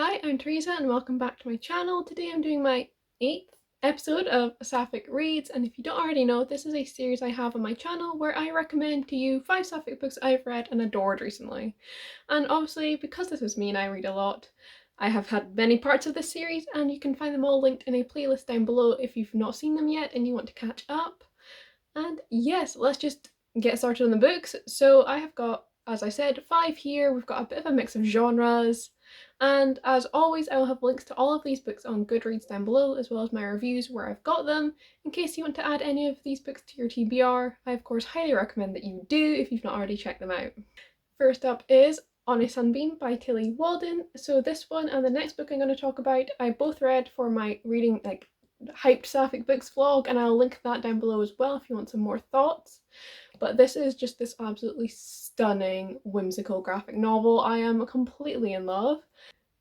Hi, I'm Teresa and welcome back to my channel. Today I'm doing my 8th episode of Sapphic Reads, and if you don't already know, this is a series I have on my channel where I recommend to you 5 Sapphic books I've read and adored recently. And obviously, because this is me and I read a lot, I have had many parts of this series, and you can find them all linked in a playlist down below if you've not seen them yet and you want to catch up. And yes, let's just get started on the books. So I have got, as I said, 5 here. We've got a bit of a mix of genres. And as always, I will have links to all of these books on Goodreads down below, as well as my reviews where I've got them. In case you want to add any of these books to your TBR, I of course highly recommend that you do if you've not already checked them out. First up is On a Sunbeam by Tilly Walden. So this one and the next book I'm going to talk about, I both read for my reading hyped sapphic books vlog, and I'll link that down below as well if you want some more thoughts. But this is just this absolutely stunning, whimsical graphic novel. I am completely in love.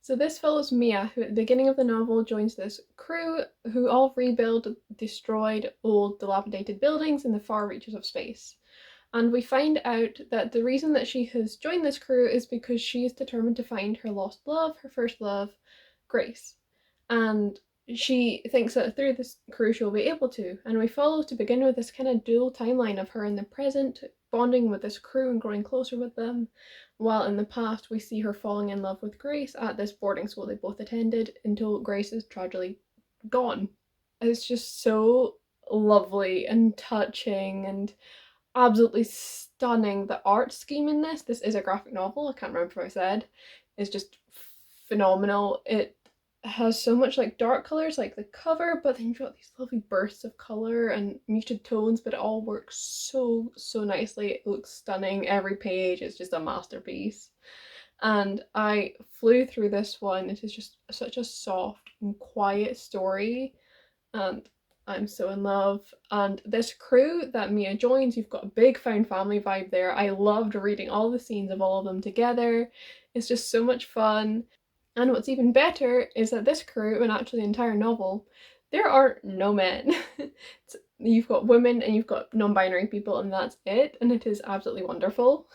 So this follows Mia, who at the beginning of the novel joins this crew who all rebuild destroyed, old, dilapidated buildings in the far reaches of space. And we find out that the reason that she has joined this crew is because she is determined to find her lost love, her first love, Grace. And she thinks that through this crew she'll be able to. And we follow to begin with this kind of dual timeline of her in the present, bonding with this crew and growing closer with them, while in the past we see her falling in love with Grace at this boarding school they both attended until Grace is tragically gone. It's just so lovely and touching and absolutely stunning. The art scheme in this is a graphic novel, I can't remember if I said, is just phenomenal. It has so much like dark colors like the cover, but then you've got these lovely bursts of color and muted tones, but it all works so nicely. It looks stunning. Every page is just a masterpiece. And I flew through this one. It is just such a soft and quiet story, and I'm so in love. And this crew that Mia joins, you've got a big found family vibe there. I loved reading all the scenes of all of them together. It's just so much fun. And what's even better is that this crew, and actually the entire novel, there are no men. You've got women and you've got non-binary people, and that's it. And it is absolutely wonderful.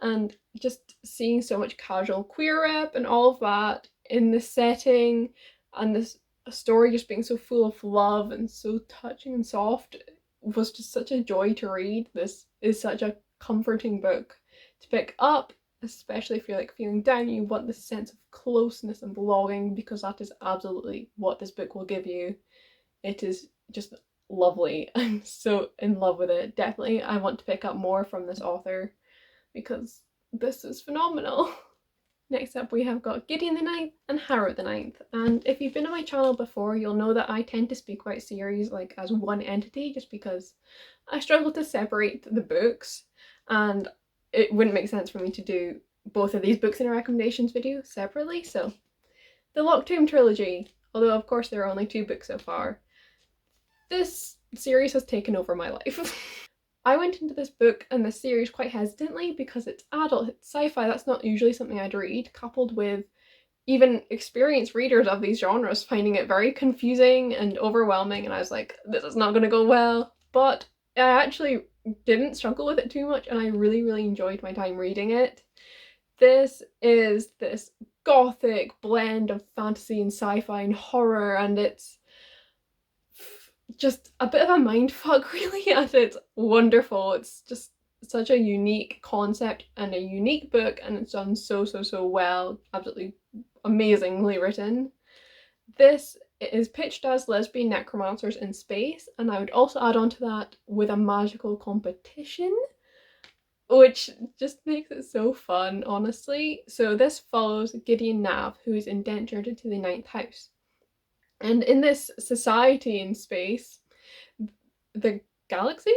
And just seeing so much casual queer rep and all of that in this setting, and this story just being so full of love and so touching and soft was just such a joy to read. This is such a comforting book to pick up, especially if you're like feeling down, you want this sense of closeness and belonging, because that is absolutely what this book will give you. It is just lovely. I'm so in love with it. Definitely I want to pick up more from this author because this is phenomenal. Next up we have got Giddy in the Ninth and Harrow the Ninth, and if you've been on my channel before you'll know that I tend to speak about series like as one entity just because I struggle to separate the books, and it wouldn't make sense for me to do both of these books in a recommendations video separately. So the Locked Tomb trilogy, although of course there are only 2 books so far, this series has taken over my life. I went into this book and this series quite hesitantly because it's adult, it's sci-fi, that's not usually something I'd read, coupled with even experienced readers of these genres finding it very confusing and overwhelming, and I was like, this is not going to go well. But I actually didn't struggle with it too much, and I really enjoyed my time reading it. This is this gothic blend of fantasy and sci-fi and horror, and it's just a bit of a mindfuck really, and it's wonderful. It's just such a unique concept and a unique book, and it's done so well. Absolutely amazingly written. This is pitched as lesbian necromancers in space, and I would also add on to that with a magical competition, which just makes it so fun, honestly. So this follows Gideon Nav, who is indentured to the Ninth House. And in this society in space, the galaxy?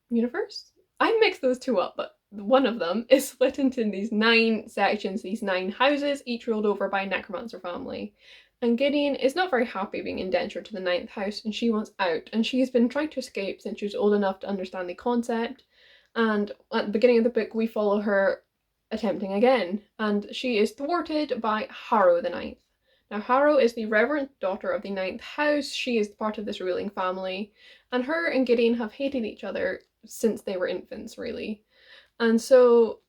Universe? I mixed those 2 up, but one of them is split into these 9 sections, these 9 houses, each ruled over by a necromancer family. And Gideon is not very happy being indentured to the Ninth House, and she wants out, and she's been trying to escape since she was old enough to understand the concept. And at the beginning of the book we follow her attempting again, and she is thwarted by Harrow the Ninth. Now Harrow is the reverend daughter of the Ninth House. She is part of this ruling family, and her and Gideon have hated each other since they were infants, really. And so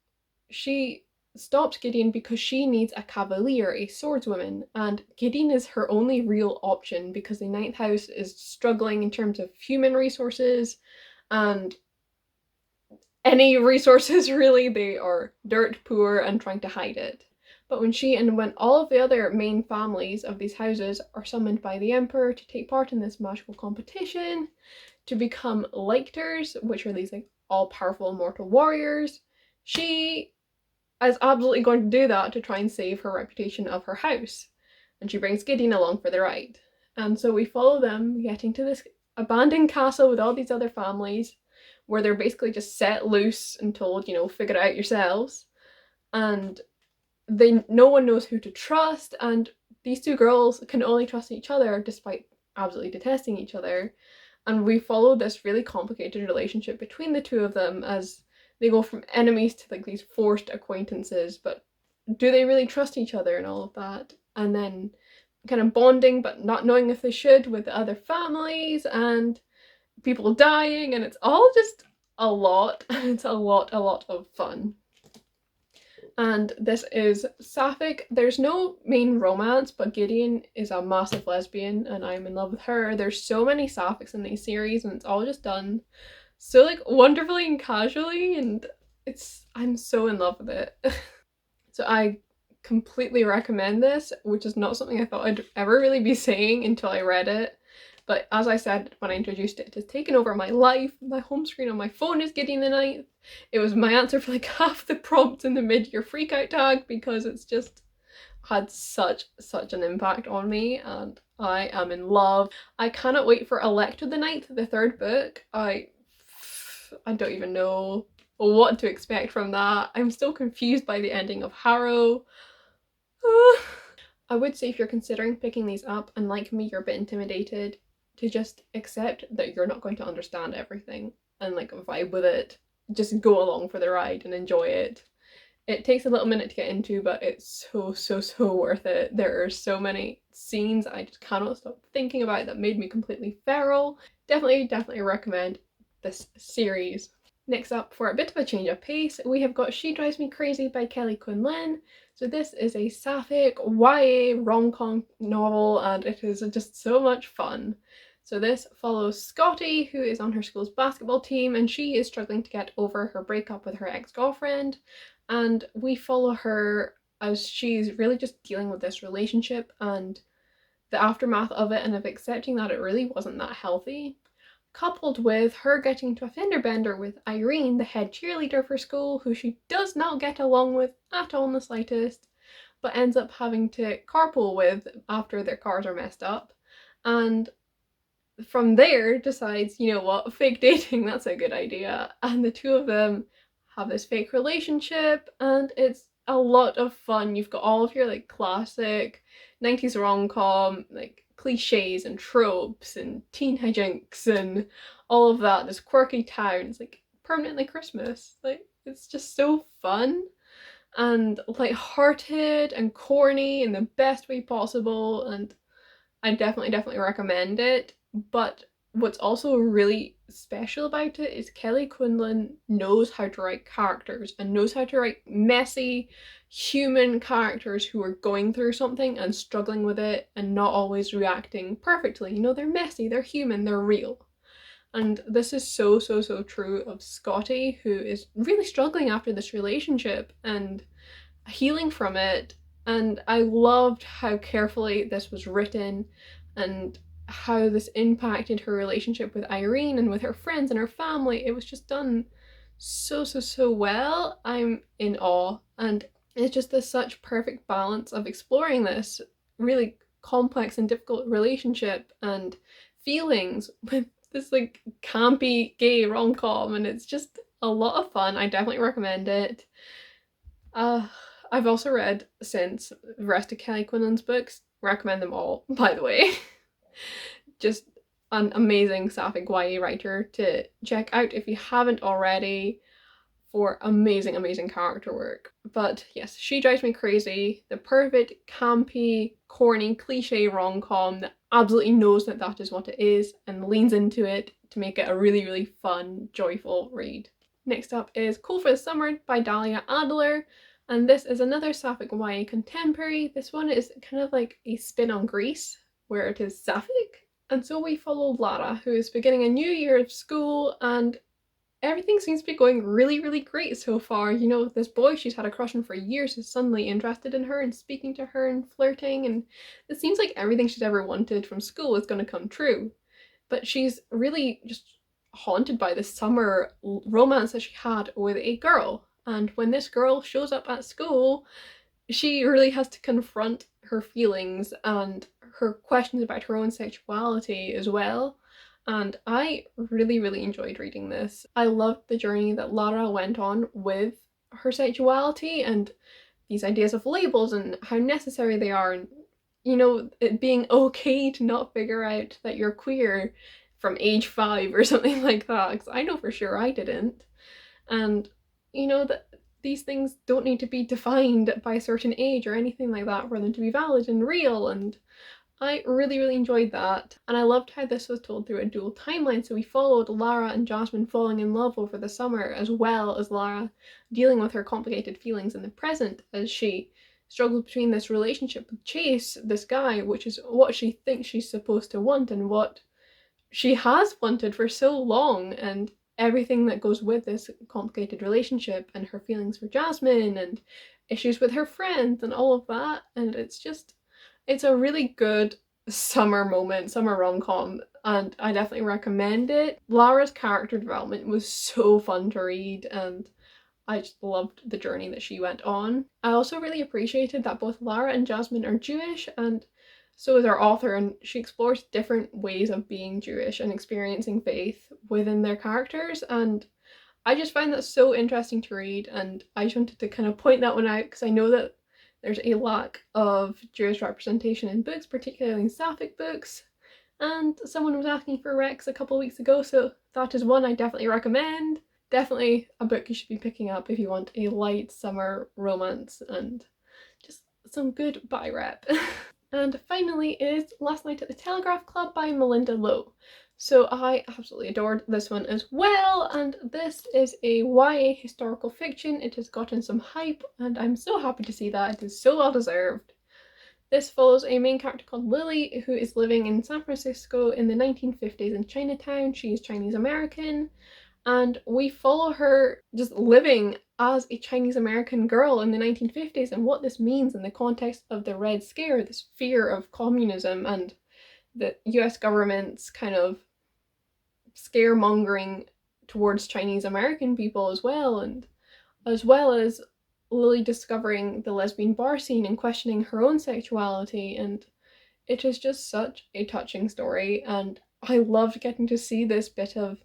she stops Gideon because she needs a cavalier, a swordswoman, and Gideon is her only real option because the ninth house is struggling in terms of human resources and any resources really. They are dirt poor and trying to hide it. But when all of the other main families of these houses are summoned by the emperor to take part in this magical competition to become lictors, which are these like all-powerful immortal warriors, she is absolutely going to do that to try and save her reputation of her house. And she brings Gideon along for the ride. And so we follow them getting to this abandoned castle with all these other families where they're basically just set loose and told, figure it out yourselves. And no one knows who to trust, and these two girls can only trust each other despite absolutely detesting each other. And we follow this really complicated relationship between the two of them as they go from enemies to like these forced acquaintances, but do they really trust each other and all of that? And then kind of bonding but not knowing if they should with the other families, and people dying, and it's all just a lot. It's a lot of fun. And this is sapphic. There's no main romance, but Gideon is a massive lesbian and I'm in love with her. There's so many sapphics in these series and it's all just done so like wonderfully and casually, and I'm so in love with it. So I completely recommend this, which is not something I thought I'd ever really be saying until I read it. But as I said when I introduced it, it has taken over my life. My home screen on my phone is Gideon the Ninth. It was my answer for like half the prompts in the mid-year freakout tag because it's just had such an impact on me and I am in love. I cannot wait for Electra the Ninth, the third book. I don't even know what to expect from that. I'm still confused by the ending of Harrow. I would say if you're considering picking these up, and like me you're a bit intimidated, to just accept that you're not going to understand everything and like vibe with it. Just go along for the ride and enjoy it. It takes a little minute to get into, but it's so worth it. There are so many scenes I just cannot stop thinking about that made me completely feral. Definitely recommend this series. Next up, for a bit of a change of pace, we have got She Drives Me Crazy by Kelly Quinlan. So this is a sapphic YA rom-com novel and it is just so much fun. So this follows Scotty, who is on her school's basketball team, and she is struggling to get over her breakup with her ex-girlfriend. And we follow her as she's really just dealing with this relationship and the aftermath of it, and of accepting that it really wasn't that healthy. Coupled with her getting into a fender bender with Irene, the head cheerleader for school, who she does not get along with at all in the slightest, but ends up having to carpool with after their cars are messed up. And from there decides, you know what, fake dating, that's a good idea. And the two of them have this fake relationship and it's a lot of fun. You've got all of your like classic 90s rom-com like cliches and tropes and teen hijinks and all of that. This quirky town, it's like permanently Christmas. Like it's just so fun and light-hearted and corny in the best way possible, and I definitely recommend it. But what's also really special about it is Kelly Quinlan knows how to write characters and knows how to write messy human characters who are going through something and struggling with it and not always reacting perfectly. You know, they're messy, they're human, they're real. And this is so true of Scotty, who is really struggling after this relationship and healing from it. And I loved how carefully this was written and how this impacted her relationship with Irene and with her friends and her family. It was just done so well. I'm in awe, and it's just such perfect balance of exploring this really complex and difficult relationship and feelings with this like campy gay rom-com, and it's just a lot of fun. I definitely recommend it. I've also read since the rest of Kelly Quinlan's books. Recommend them all, by the way. Just an amazing sapphic YA writer to check out if you haven't already, for amazing character work. But yes, She Drives Me Crazy, the perfect campy, corny, cliche rom-com that absolutely knows that that is what it is and leans into it to make it a really fun, joyful read. Next up is Cool for the Summer by Dahlia Adler. And this is another sapphic YA contemporary. This one is kind of like a spin on Greece, where it is sapphic. And so we follow Lara, who is beginning a new year of school, and everything seems to be going really, really great so far. You know, this boy she's had a crush on for years is suddenly interested in her and speaking to her and flirting, and it seems like everything she's ever wanted from school is going to come true. But she's really just haunted by this summer romance that she had with a girl. And when this girl shows up at school, she really has to confront her feelings and her questions about her own sexuality as well. And I really, really enjoyed reading this. I loved the journey that Lara went on with her sexuality and these ideas of labels and how necessary they are, and you know, it being okay to not figure out that you're queer from age 5 or something like that, because I know for sure I didn't. And you know that these things don't need to be defined by a certain age or anything like that for them to be valid and real, and I really, really enjoyed that. And I loved how this was told through a dual timeline, so we followed Lara and Jasmine falling in love over the summer, as well as Lara dealing with her complicated feelings in the present as she struggles between this relationship with Chase, this guy, which is what she thinks she's supposed to want and what she has wanted for so long, and everything that goes with this complicated relationship, and her feelings for Jasmine and issues with her friends and all of that. And it's a really good summer moment, summer rom-com, and I definitely recommend it. Lara's character development was so fun to read, and I just loved the journey that she went on. I also really appreciated that both Lara and Jasmine are Jewish, and so is our author, and she explores different ways of being Jewish and experiencing faith within their characters, and I just find that so interesting to read, and I just wanted to kind of point that one out because I know that there's a lack of Jewish representation in books, particularly in sapphic books, and someone was asking for Rex a couple weeks ago, so that is one I definitely recommend. Definitely a book you should be picking up if you want a light summer romance and just some good bi rep. And finally is Last Night at the Telegraph Club by Melinda Lowe. So I absolutely adored this one as well, and this is a YA historical fiction. It has gotten some hype, and I'm so happy to see that. It is so well deserved. This follows a main character called Lily, who is living in San Francisco in the 1950s in Chinatown. She is Chinese American, and we follow her just living as a Chinese American girl in the 1950s and what this means in the context of the Red Scare, this fear of communism and the US government's kind of scaremongering towards Chinese American people as well, and as well as Lily discovering the lesbian bar scene and questioning her own sexuality. And it is just such a touching story, and I loved getting to see this bit of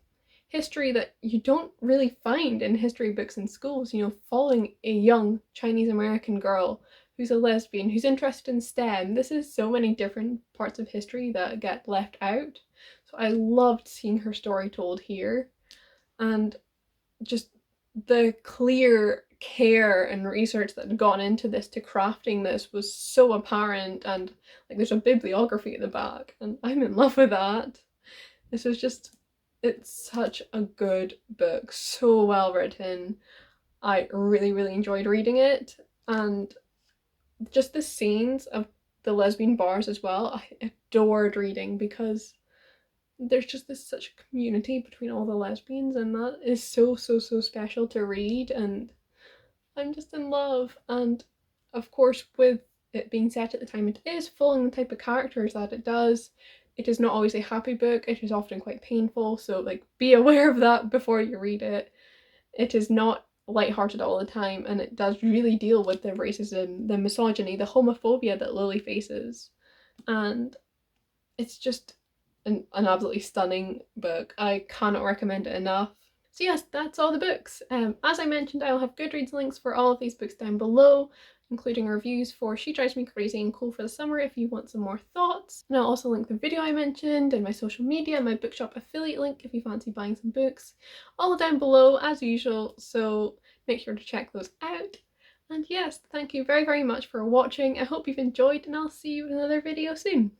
history that you don't really find in history books in schools, you know, following a young Chinese American girl who's a lesbian, who's interested in STEM. This is so many different parts of history that get left out. So I loved seeing her story told here, and just the clear care and research that had gone into this to crafting this was so apparent, and like there's a bibliography at the back and I'm in love with that. This was just, it's such a good book, so well written. I really, really enjoyed reading it, and just the scenes of the lesbian bars as well, I adored reading because there's just this such community between all the lesbians, and that is so, so, so special to read, and I'm just in love. And of course, with it being set at the time it is, following the type of characters that it does, it is not always a happy book. It is often quite painful, so like be aware of that before you read it. It is not lighthearted all the time, and it does really deal with the racism, the misogyny, the homophobia that Lily faces, and it's just an absolutely stunning book. I cannot recommend it enough. So yes, that's all the books. As I mentioned, I'll have Goodreads links for all of these books down below, including reviews for She Drives Me Crazy and Cool for the Summer if you want some more thoughts. And I'll also link the video I mentioned and my social media and my bookshop affiliate link if you fancy buying some books. All down below as usual, so make sure to check those out. And yes, thank you very, very much for watching. I hope you've enjoyed, and I'll see you in another video soon.